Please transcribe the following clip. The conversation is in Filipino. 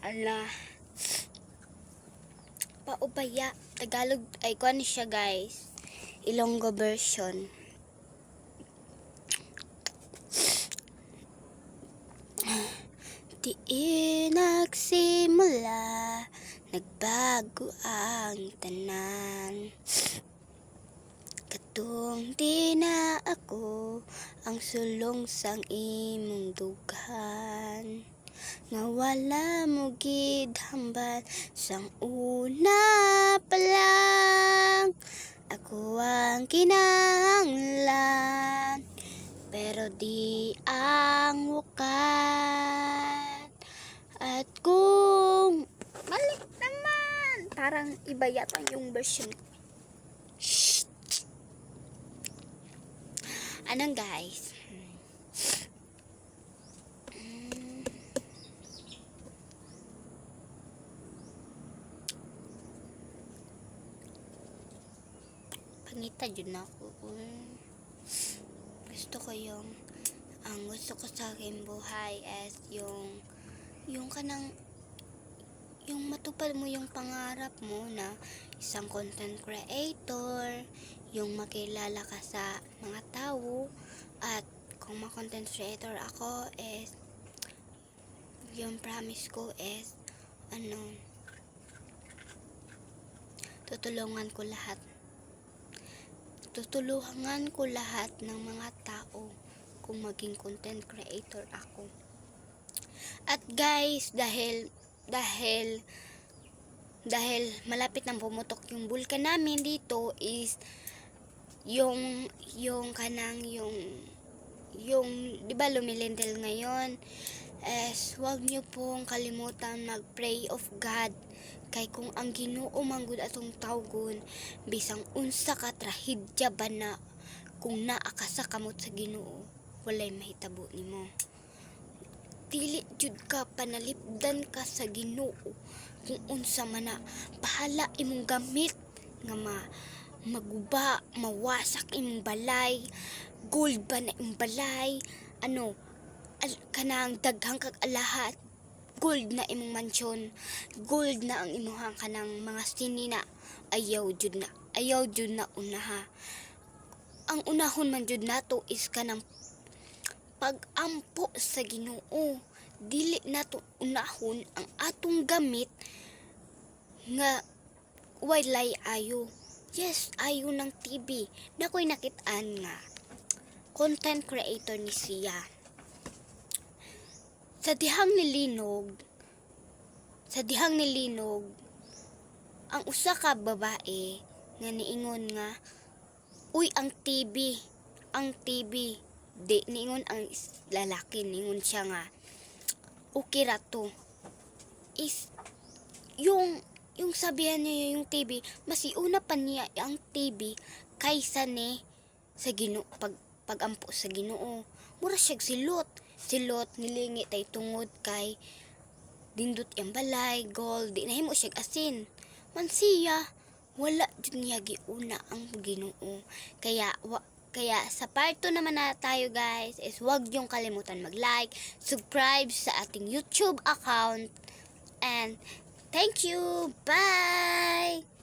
ala paubaya Tagalog ay kuan siya guys, Ilonggo version. Di nagsimula, nagbago ang tanan. Katong di na ako ang sulong sang imong dughan. Nga wala mo gid hambal sang una pa lang. Ako ang kinahanglan, pero di ang wakat. At kung balik naman, parang iba yata yung version ko. Anong guys? Pangita dyan ako. Gusto ko gusto ko sa aking buhay as yung kanang yung matupad mo yung pangarap mo na isang content creator, yung makilala ka sa mga tao, at kung ma-content creator ako is yung promise ko is tutulungan ko lahat ng mga tao kung maging content creator ako. At guys, dahil malapit nang pumutok yung bulkan namin dito is yung di ba lumilindil ngayon, wag niyo pong kalimutan mag-pray of God, kay kung ang Ginoo manggod atong tawgon, bisang unsa ka trahedya ba na kung naa ka sa kamot sa Ginoo, walay mahitabo nimo. Dili jud ka panalipdan ka sa Ginoo kung unsa man na bahala imong gamit nga maguba, mawasak imong balay, gold ba na imong balay, kanang daghang kag alahat, gold na imong mansyon, gold na ang imuhang kanang mga sinina, ayaw jud na unaha. Ang unahon man jud nato is kanang pag-ampo sa Ginoo. Dili nato unahon ang atong gamit nga walay ayo. Yes, ayo ng TV. Nakoy nakit-an nga content creator ni siya. Sa dihang nilinog, ang usa ka babae nga niingon nga, uy, ang TV, di niingon ang lalaki, niingon siya nga, okay ra to. Is yung sabihan niya yung TV, mas iuna pa niya ang TV kaysa ni sa Ginoo, pagampo sa Ginoo. Mura siya silot nilingi tay tungod kay dindot yang balay, gold, di nahimo siya asin. Man siya wala jud niya giuna ang Ginoo. Kaya sa part 2 naman na tayo guys, is wag yung kalimutan mag-like, subscribe sa ating YouTube account, and thank you, bye!